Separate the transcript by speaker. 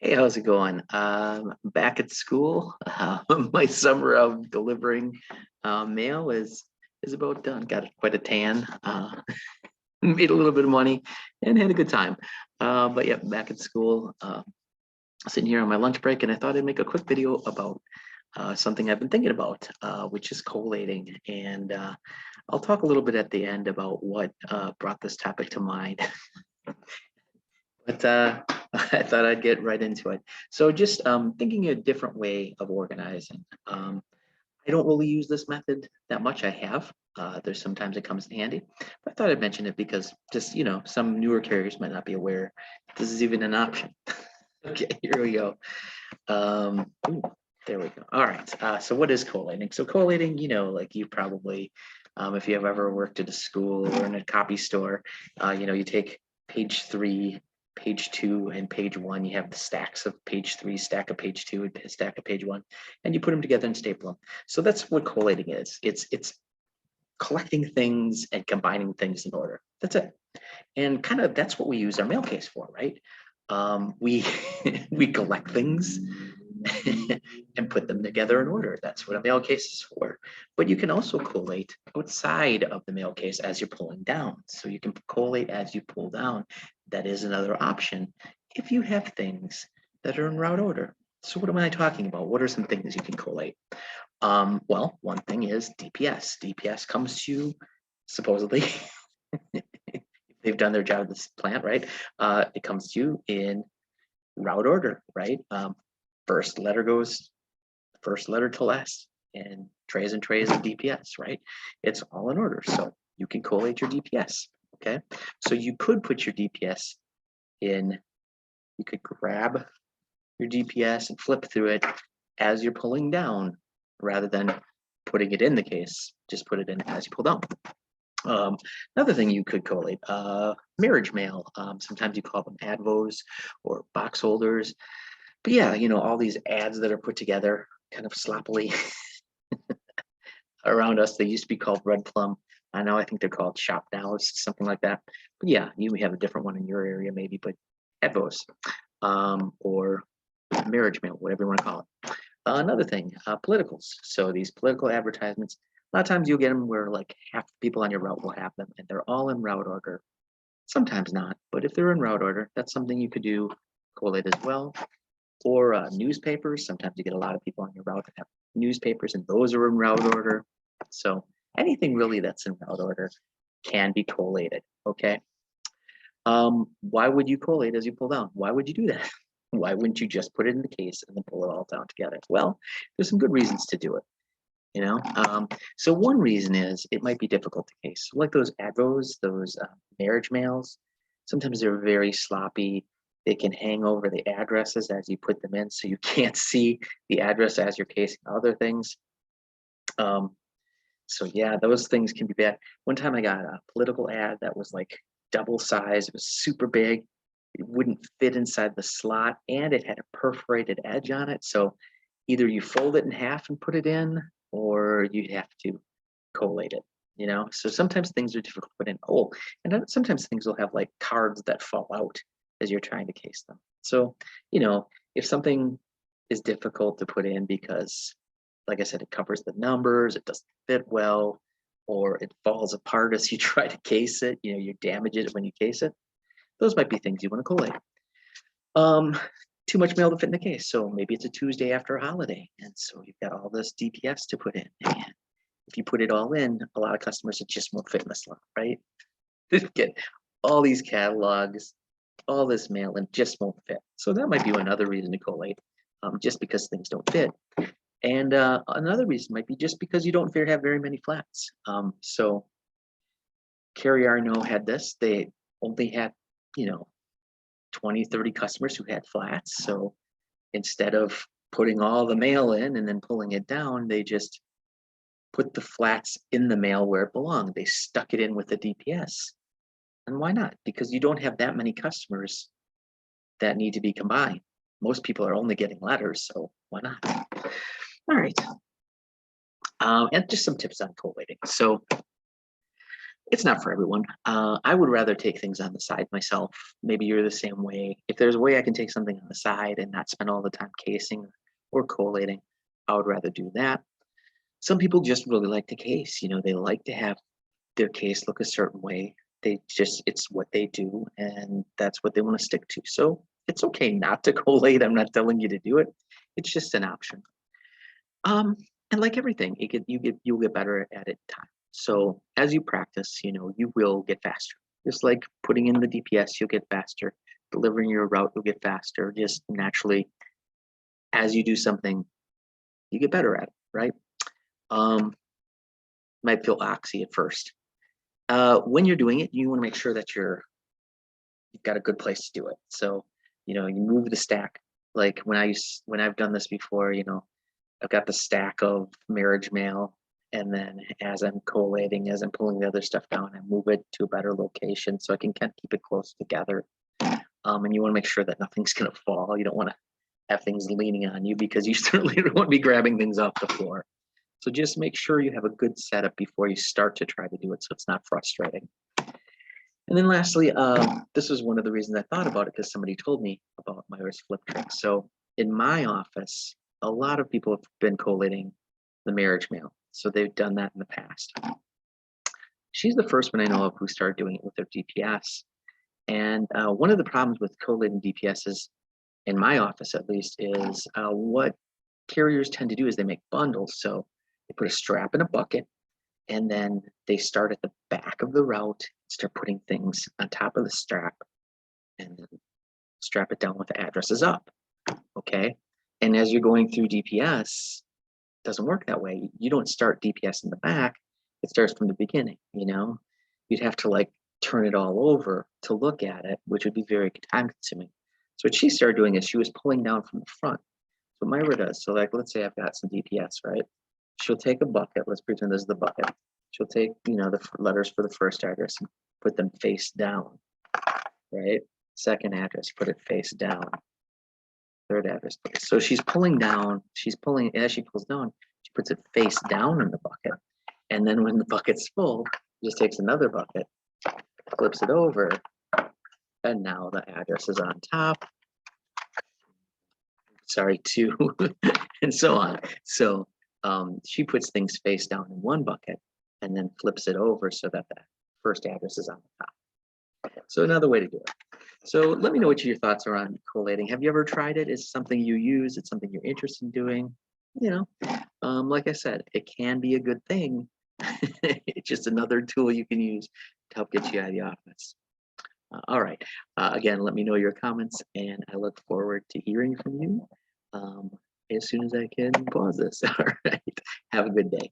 Speaker 1: Hey, how's it going? Back at school. My summer of delivering mail is about done. Got quite a tan. Made a little bit of money and had a good time. But yeah, back at school, sitting here on my lunch break, and I thought I'd make a quick video about something I've been thinking about, which is collating. And I'll talk a little bit at the end about what brought this topic to mind. But I thought I'd get right into it. So just thinking a different way of organizing. I don't really use this method that much. I have. There's sometimes it comes in handy. But I thought I'd mention it because just, some newer carriers might not be aware this is even an option. Okay, here we go. Ooh, there we go. All right. So what is collating? So collating, like you probably, if you have ever worked at a school or in a copy store, you take page 3, page 2, and page 1. You have the stacks of page 3, stack of page 2, and stack of page 1, and you put them together and staple them. So that's what collating is. It's collecting things and combining things in order. That's it. And kind of that's what we use our mail case for, right? We we collect things and put them together in order. That's what a mail case is for. But you can also collate outside of the mail case as you're pulling down. So you can collate as you pull down. That is another option if you have things that are in route order. So what am I talking about? What are some things you can collate? Well, one thing is DPS. DPS comes to you supposedly. They've done their job at this plant, right? It comes to you in route order, right? First letter to last, and trays of DPS, right? It's all in order. So you can collate your DPS, okay? So you could put your DPS in, you could grab your DPS and flip through it as you're pulling down rather than putting it in the case. Just put it in as you pull down. Another thing you could collate, marriage mail. Sometimes you call them advos or box holders. But yeah, all these ads that are put together kind of sloppily around us. They used to be called Red Plum. I know, I think they're called Shop Nows, something like that. But yeah, you have a different one in your area maybe, but advos or marriage mail, whatever you want to call it. Another thing, politicals. So these political advertisements, a lot of times you'll get them where like half the people on your route will have them and they're all in route order. Sometimes not, but if they're in route order, that's something you could do, collate as well. Or newspapers. Sometimes you get a lot of people on your route that have newspapers and those are in route order. So anything really that's in route order can be collated, okay? Why would you collate as you pull down? Why would you do that? Why wouldn't you just put it in the case and then pull it all down together? Well, there's some good reasons to do it. So one reason is it might be difficult to case. Like those advos, those marriage mails, sometimes they're very sloppy. They can hang over the addresses as you put them in, so you can't see the address as you're casing other things. So yeah, those things can be bad. One time I got a political ad that was like double size. It was super big. It wouldn't fit inside the slot, and it had a perforated edge on it. So either you fold it in half and put it in, or you have to collate it. So sometimes things are difficult to put in. Oh, and then sometimes things will have like cards that fall out as you're trying to case them. So, if something is difficult to put in because, like I said, it covers the numbers, it doesn't fit well, or it falls apart as you try to case it, you damage it when you case it, those might be things you want to collate. Too much mail to fit in the case. So maybe it's a Tuesday after a holiday, and so you've got all this DPS to put in. And if you put it all in, a lot of customers, it just won't fit in the slot, right? They get all these catalogs, all this mail, and just won't fit. So that might be another reason to collate, just because things don't fit. And another reason might be just because you don't have very many flats. So carrier I know had this. They only had, 20, 30 customers who had flats. So instead of putting all the mail in and then pulling it down, they just put the flats in the mail where it belonged. They stuck it in with the DPS. And why not? Because you don't have that many customers that need to be combined. Most people are only getting letters, so why not? All right. And just some tips on collating. So It's not for everyone. I would rather take things on the side myself. Maybe you're the same way. If there's a way I can take something on the side and not spend all the time casing or collating, I would rather do that. Some people just really like to case. They like to have their case look a certain way. It's what they do, and that's what they want to stick to. So it's okay not to collate. I'm not telling you to do it. It's just an option. And like everything, you'll get better at it in time. So as you practice, you will get faster. Just like putting in the DPS, you'll get faster. Delivering your route, you'll get faster. Just naturally, as you do something, you get better at it, right? Might feel oxy at first. When you're doing it, you want to make sure that you've got a good place to do it. So, you move the stack. Like when I've done this before, I've got the stack of marriage mail, and then as I'm collating, as I'm pulling the other stuff down, I move it to a better location so I can kind of keep it close together. And you want to make sure that nothing's going to fall. You don't want to have things leaning on you, because you certainly don't want to be grabbing things off the floor. So just make sure you have a good setup before you start to try to do it, so it's not frustrating. And then lastly, this was one of the reasons I thought about it, because somebody told me about Myra's flip trick. So in my office, a lot of people have been collating the marriage mail. So they've done that in the past. She's the first one I know of who started doing it with their DPS. And one of the problems with collating DPS is, in my office at least, is what carriers tend to do is they make bundles. So they put a strap in a bucket, and then they start at the back of the route, start putting things on top of the strap, and then strap it down with the addresses up. Okay. And as you're going through DPS, it doesn't work that way. You don't start DPS in the back. It starts from the beginning. You'd have to like turn it all over to look at it, which would be very time consuming. So what she started doing is she was pulling down from the front. So Myra does. So like, let's say I've got some DPS, right? She'll take a bucket. Let's pretend this is the bucket. She'll take, the letters for the first address and put them face down, right? Second address, put it face down. Third address. So she's pulling down, as she pulls down, she puts it face down in the bucket. And then when the bucket's full, just takes another bucket, flips it over, and now the address is on top. Sorry, two, and so on. So she puts things face down in one bucket and then flips it over so that the first address is on the top. So another way to do it. So let me know what your thoughts are on collating. Have you ever tried it? Is it something you use? It's something you're interested in doing? Like I said, it can be a good thing. It's just another tool you can use to help get you out of the office. All right. Again, let me know your comments, and I look forward to hearing from you as soon as I can pause this. All right. Have a good day.